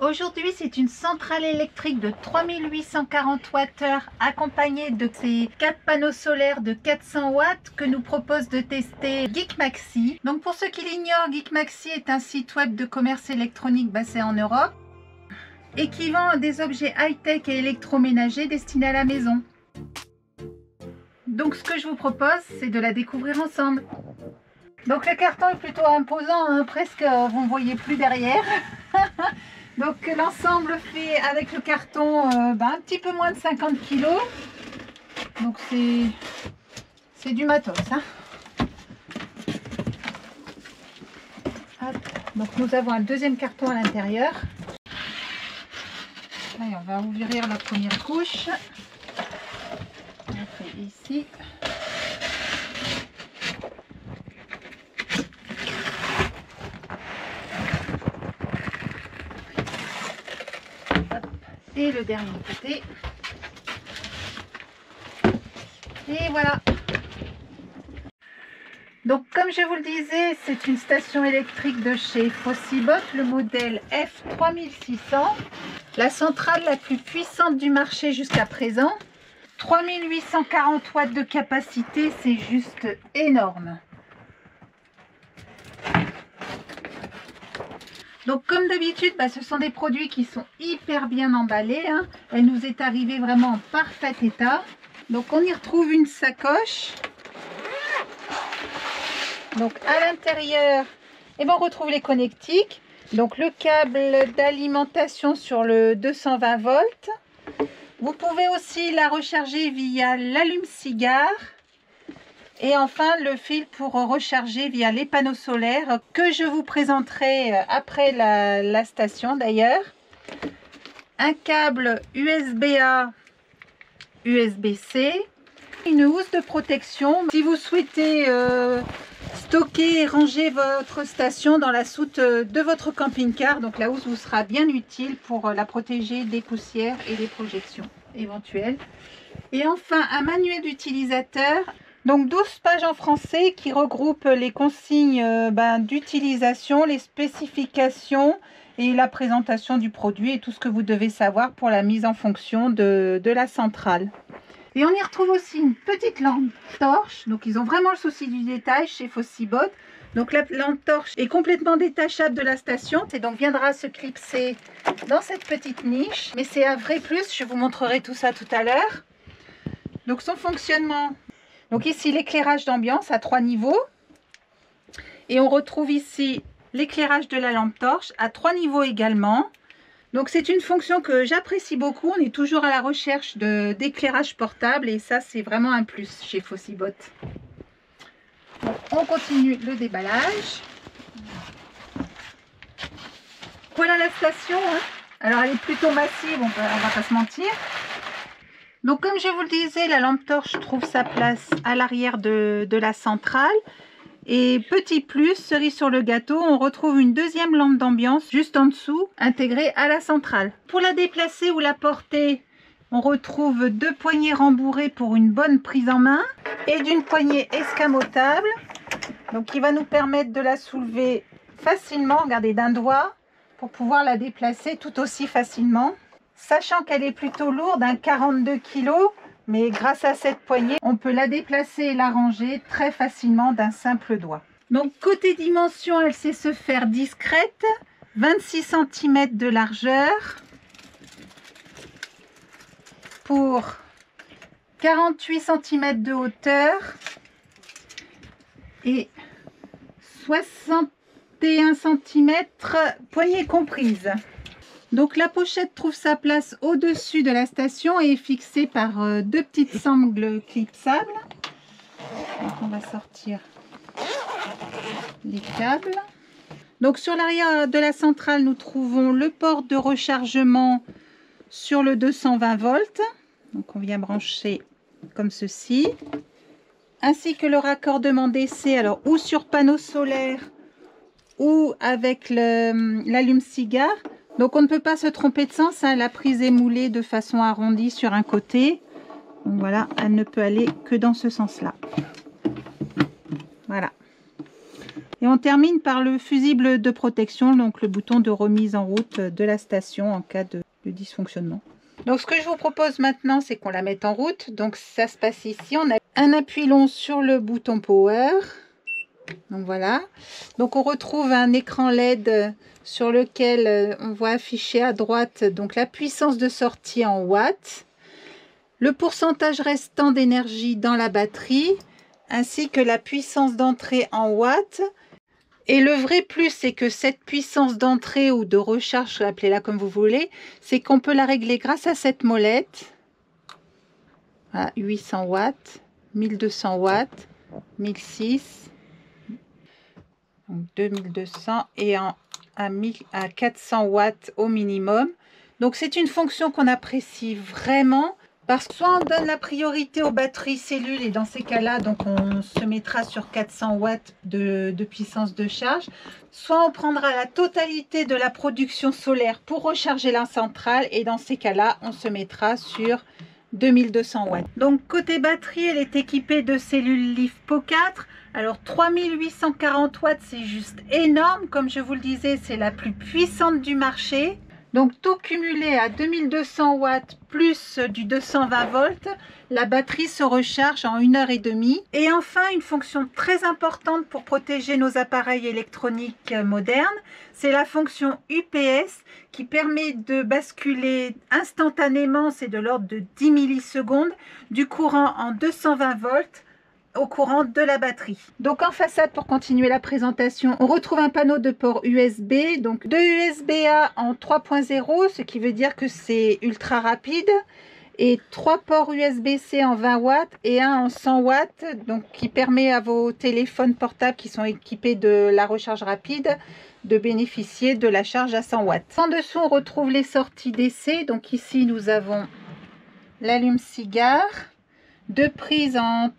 Aujourd'hui, c'est une centrale électrique de 3840 Wh accompagnée de ces 4 panneaux solaires de 400 watts que nous propose de tester Geekmaxi. Donc pour ceux qui l'ignorent, Geekmaxi est un site web de commerce électronique basé en Europe et qui vend des objets high-tech et électroménagers destinés à la maison. Donc ce que je vous propose, c'est de la découvrir ensemble. Donc le carton est plutôt imposant, hein, presque vous ne voyez plus derrière. Donc l'ensemble fait avec le carton un petit peu moins de 50 kg. Donc c'est du matos. Hein. Hop. Donc nous avons un deuxième carton à l'intérieur. Allez, on va ouvrir la première couche. On fait ici. Et le dernier côté. Et voilà. Donc comme je vous le disais, c'est une station électrique de chez Fossibot, le modèle F3600. La centrale la plus puissante du marché jusqu'à présent. 3840 watts de capacité, c'est juste énorme. Donc comme d'habitude, ce sont des produits qui sont hyper bien emballés. Hein. Elle nous est arrivée vraiment en parfait état. Donc on y retrouve une sacoche. Donc à l'intérieur, on retrouve les connectiques. Donc le câble d'alimentation sur le 220 volts. Vous pouvez aussi la recharger via l'allume-cigare. Et enfin, le fil pour recharger via les panneaux solaires que je vous présenterai après la station d'ailleurs. Un câble USB-A, USB-C. Une housse de protection. Si vous souhaitez stocker et ranger votre station dans la soute de votre camping-car, donc la housse vous sera bien utile pour la protéger des poussières et des projections éventuelles. Et enfin, un manuel d'utilisateur. Donc 12 pages en français qui regroupent les consignes d'utilisation, les spécifications et la présentation du produit et tout ce que vous devez savoir pour la mise en fonction de la centrale. Et on y retrouve aussi une petite lampe torche. Donc ils ont vraiment le souci du détail chez Fossibot. Donc la lampe torche est complètement détachable de la station et donc viendra se clipser dans cette petite niche. Mais c'est un vrai plus, je vous montrerai tout ça tout à l'heure. Donc son fonctionnement. Donc ici l'éclairage d'ambiance à 3 niveaux et on retrouve ici l'éclairage de la lampe torche à 3 niveaux également. Donc c'est une fonction que j'apprécie beaucoup, on est toujours à la recherche d'éclairage portable et ça c'est vraiment un plus chez Fossibot. Donc, on continue le déballage. Voilà la station, hein. Alors elle est plutôt massive, on va pas se mentir. Donc comme je vous le disais, la lampe torche trouve sa place à l'arrière de la centrale. Et petit plus, cerise sur le gâteau, on retrouve une deuxième lampe d'ambiance juste en dessous, intégrée à la centrale. Pour la déplacer ou la porter, on retrouve 2 poignées rembourrées pour une bonne prise en main et d'une poignée escamotable. Donc qui va nous permettre de la soulever facilement, regardez, d'un doigt, pour pouvoir la déplacer tout aussi facilement. Sachant qu'elle est plutôt lourde, 42 kg, mais grâce à cette poignée, on peut la déplacer et la ranger très facilement d'un simple doigt. Donc côté dimension, elle sait se faire discrète, 26 cm de largeur pour 48 cm de hauteur et 61 cm poignée comprise. Donc la pochette trouve sa place au-dessus de la station et est fixée par 2 petites sangles clipsables. Donc on va sortir les câbles. Donc sur l'arrière de la centrale, nous trouvons le port de rechargement sur le 220 volts. Donc on vient brancher comme ceci. Ainsi que le raccordement DC, alors ou sur panneau solaire ou avec l'allume-cigare. Donc on ne peut pas se tromper de sens, hein. La prise est moulée de façon arrondie sur un côté. Donc voilà, elle ne peut aller que dans ce sens-là. Voilà. Et on termine par le fusible de protection, donc le bouton de remise en route de la station en cas de dysfonctionnement. Donc ce que je vous propose maintenant, c'est qu'on la mette en route. Donc ça se passe ici, on a un appui long sur le bouton power. Donc voilà. Donc on retrouve un écran LED sur lequel on voit afficher à droite donc la puissance de sortie en watts, le pourcentage restant d'énergie dans la batterie, ainsi que la puissance d'entrée en watts. Et le vrai plus, c'est que cette puissance d'entrée ou de recharge, appelez-la comme vous voulez, c'est qu'on peut la régler grâce à cette molette. Voilà, 800 watts, 1200 watts, 1006, donc 2200 et à 400 watts au minimum. Donc c'est une fonction qu'on apprécie vraiment. Parce que soit on donne la priorité aux batteries cellules et dans ces cas-là, donc on se mettra sur 400 watts de puissance de charge, soit on prendra la totalité de la production solaire pour recharger la centrale et dans ces cas-là, on se mettra sur 2200 watts. Donc côté batterie, elle est équipée de cellules LiFePO 4. Alors 3840 watts, c'est juste énorme. Comme je vous le disais, c'est la plus puissante du marché. Donc tout cumulé à 2200 watts plus du 220 volts, la batterie se recharge en 1h30. Et enfin, une fonction très importante pour protéger nos appareils électroniques modernes, c'est la fonction UPS qui permet de basculer instantanément, c'est de l'ordre de 10 millisecondes, du courant en 220 volts au courant de la batterie. Donc en façade, pour continuer la présentation, on retrouve un panneau de port USB, donc 2 USB-A en 3.0, ce qui veut dire que c'est ultra rapide, et 3 ports USB-C en 20 watts et un en 100 watts, donc qui permet à vos téléphones portables qui sont équipés de la recharge rapide de bénéficier de la charge à 100 watts. En dessous, on retrouve les sorties DC, donc ici nous avons l'allume-cigare, 2 prises en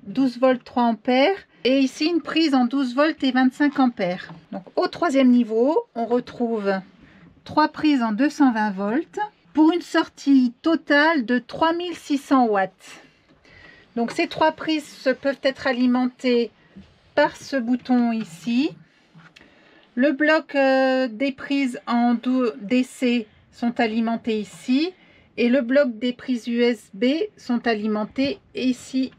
12 volts 3 ampères et ici une prise en 12 volts et 25 ampères. Donc au troisième niveau, on retrouve 3 prises en 220 volts pour une sortie totale de 3600 watts. Donc ces 3 prises peuvent être alimentées par ce bouton ici. Le bloc des prises en DC sont alimentés ici. Et le bloc des prises USB sont alimentées ici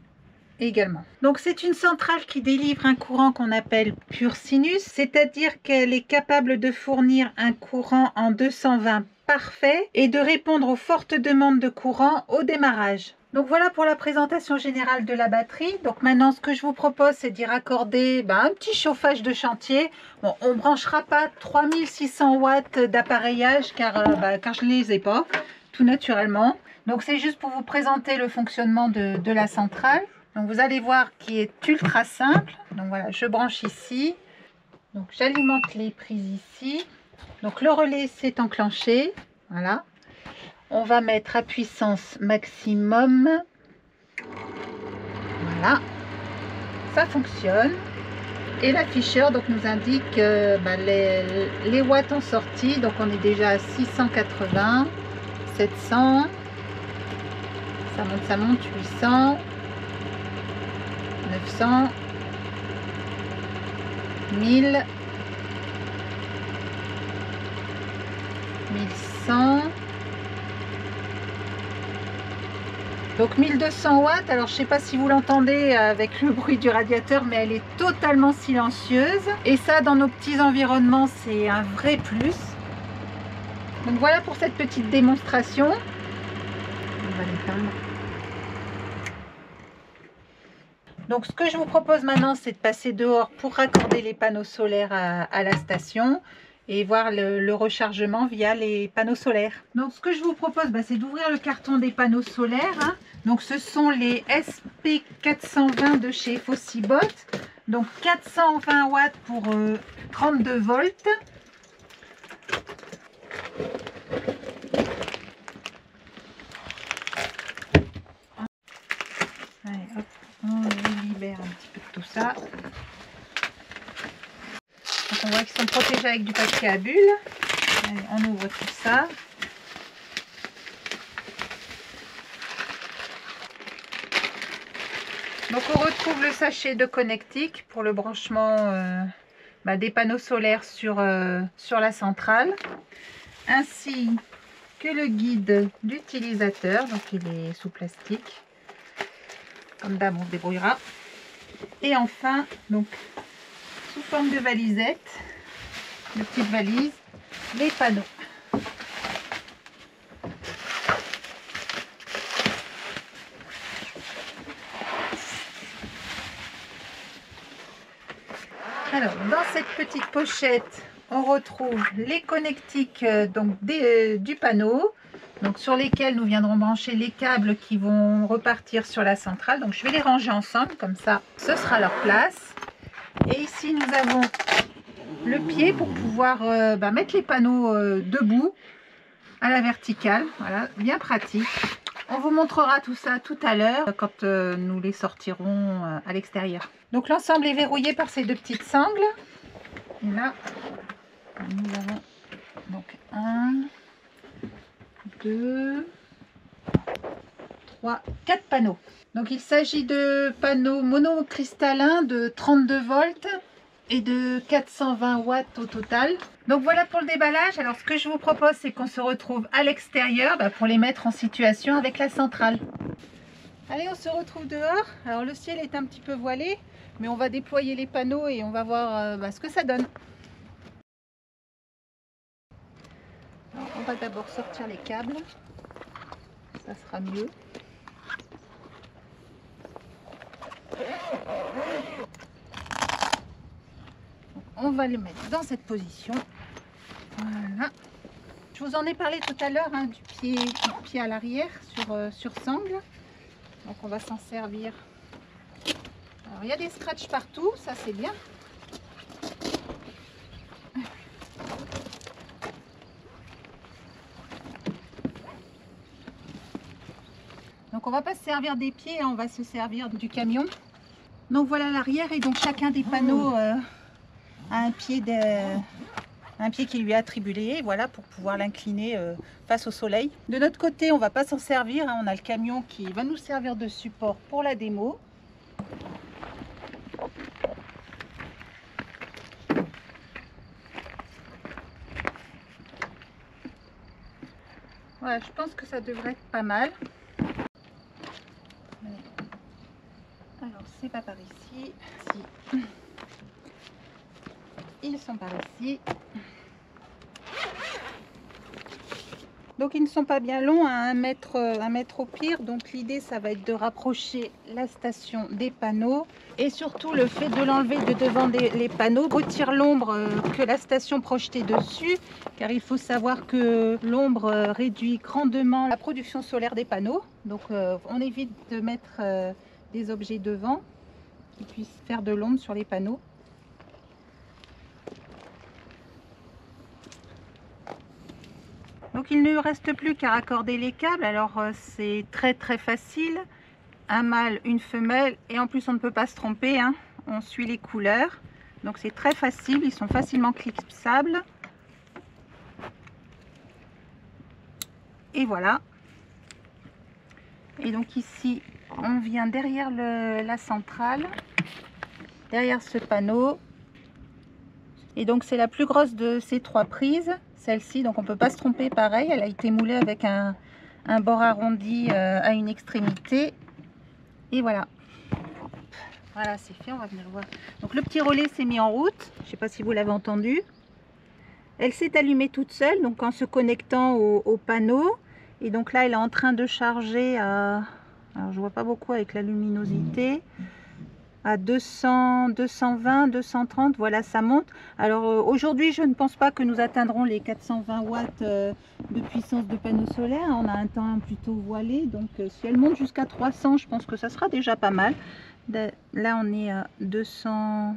également. Donc c'est une centrale qui délivre un courant qu'on appelle pur sinus, c'est-à-dire qu'elle est capable de fournir un courant en 220 parfait et de répondre aux fortes demandes de courant au démarrage. Donc voilà pour la présentation générale de la batterie. Donc maintenant ce que je vous propose, c'est d'y raccorder un petit chauffage de chantier. Bon, on ne branchera pas 3600 watts d'appareillage car je ne les ai pas tout naturellement. Donc c'est juste pour vous présenter le fonctionnement de la centrale. Donc vous allez voir qu'il est ultra simple. Donc voilà, je branche ici. Donc j'alimente les prises ici. Donc le relais s'est enclenché. Voilà. On va mettre à puissance maximum. Voilà. Ça fonctionne. Et l'afficheur donc nous indique les watts en sortie. Donc on est déjà à 680. 700, ça monte, 800, 900, 1000, 1100, donc 1200 watts. Alors je ne sais pas si vous l'entendez avec le bruit du radiateur, mais elle est totalement silencieuse et ça dans nos petits environnements c'est un vrai plus. Donc voilà pour cette petite démonstration. On va l'éteindre. Donc ce que je vous propose maintenant, c'est de passer dehors pour raccorder les panneaux solaires à la station et voir le rechargement via les panneaux solaires. Donc ce que je vous propose, c'est d'ouvrir le carton des panneaux solaires. Donc ce sont les SP420 de chez Fossibot. Donc 420 watts pour 32 volts. Allez, hop, on libère un petit peu de tout ça. Donc on voit qu'ils sont protégés avec du papier à bulles. Allez, on ouvre tout ça. Donc on retrouve le sachet de connectique pour le branchement des panneaux solaires sur la centrale, ainsi que le guide d'utilisateur. Donc il est sous plastique. Comme d'hab, on se débrouillera. Et enfin, donc sous forme de valisette, de petite valise, les panneaux. Alors, dans cette petite pochette, on retrouve les connectiques du panneau, donc sur lesquels nous viendrons brancher les câbles qui vont repartir sur la centrale. Donc je vais les ranger ensemble, comme ça ce sera leur place. Et ici nous avons le pied pour pouvoir mettre les panneaux debout à la verticale. Voilà, bien pratique. On vous montrera tout ça tout à l'heure quand nous les sortirons à l'extérieur. Donc l'ensemble est verrouillé par ces deux petites sangles. Et là, nous avons donc 1, 2, 3, 4 panneaux. Donc il s'agit de panneaux monocristallins de 32 volts et de 420 watts au total. Donc voilà pour le déballage. Alors ce que je vous propose, c'est qu'on se retrouve à l'extérieur pour les mettre en situation avec la centrale. Allez, on se retrouve dehors. Alors le ciel est un petit peu voilé, mais on va déployer les panneaux et on va voir ce que ça donne. Alors, on va d'abord sortir les câbles, ça sera mieux. On va le mettre dans cette position. Voilà. Je vous en ai parlé tout à l'heure du pied à l'arrière sur sangle. Donc on va s'en servir. Alors il y a des scratchs partout, ça c'est bien. Donc on va pas se servir des pieds, on va se servir du camion. Donc voilà l'arrière, et donc chacun des panneaux a un pied qui lui est attribué, voilà, pour pouvoir l'incliner face au soleil. De notre côté, on va pas s'en servir, on a le camion qui va nous servir de support pour la démo. Voilà, je pense que ça devrait être pas mal. Alors c'est pas par ici, si. Ils sont par ici. Donc ils ne sont pas bien longs, à 1 mètre au pire. Donc l'idée, ça va être de rapprocher la station des panneaux, et surtout le fait de l'enlever de devant les panneaux retire l'ombre que la station projetait dessus, car il faut savoir que l'ombre réduit grandement la production solaire des panneaux. Donc on évite de mettre des objets devant qui puissent faire de l'ombre sur les panneaux. Donc il ne reste plus qu'à raccorder les câbles. Alors c'est très facile, un mâle, une femelle, et en plus on ne peut pas se tromper, on suit les couleurs. Donc c'est très facile, ils sont facilement clipsables. Et voilà. Et donc ici on vient derrière la centrale, derrière ce panneau. Et donc c'est la plus grosse de ces 3 prises, celle-ci, donc on ne peut pas se tromper, pareil, elle a été moulée avec un bord arrondi à une extrémité. Et voilà. Voilà, c'est fait, on va venir voir. Donc le petit relais s'est mis en route, je ne sais pas si vous l'avez entendu. Elle s'est allumée toute seule, donc en se connectant au panneau. Et donc là, elle est en train de charger à... Alors je vois pas beaucoup avec la luminosité. À 200, 220, 230, voilà, ça monte. Alors aujourd'hui, je ne pense pas que nous atteindrons les 420 watts de puissance de panneaux solaires. On a un temps plutôt voilé, donc si elle monte jusqu'à 300, je pense que ça sera déjà pas mal. Là, on est à 200.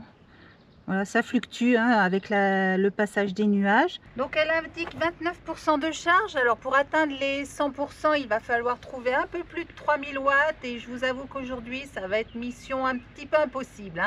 Voilà, ça fluctue avec le passage des nuages. Donc elle indique 29% de charge. Alors pour atteindre les 100%, il va falloir trouver un peu plus de 3000 watts. Et je vous avoue qu'aujourd'hui, ça va être mission un petit peu impossible.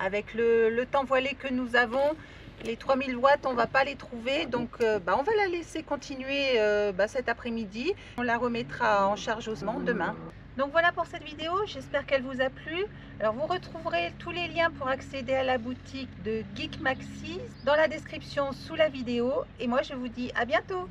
Avec le temps voilé que nous avons, les 3000 watts, on ne va pas les trouver. Donc on va la laisser continuer cet après-midi. On la remettra en charge demain. Donc voilà pour cette vidéo, j'espère qu'elle vous a plu. Alors vous retrouverez tous les liens pour accéder à la boutique de Geek Maxi dans la description sous la vidéo. Et moi je vous dis à bientôt.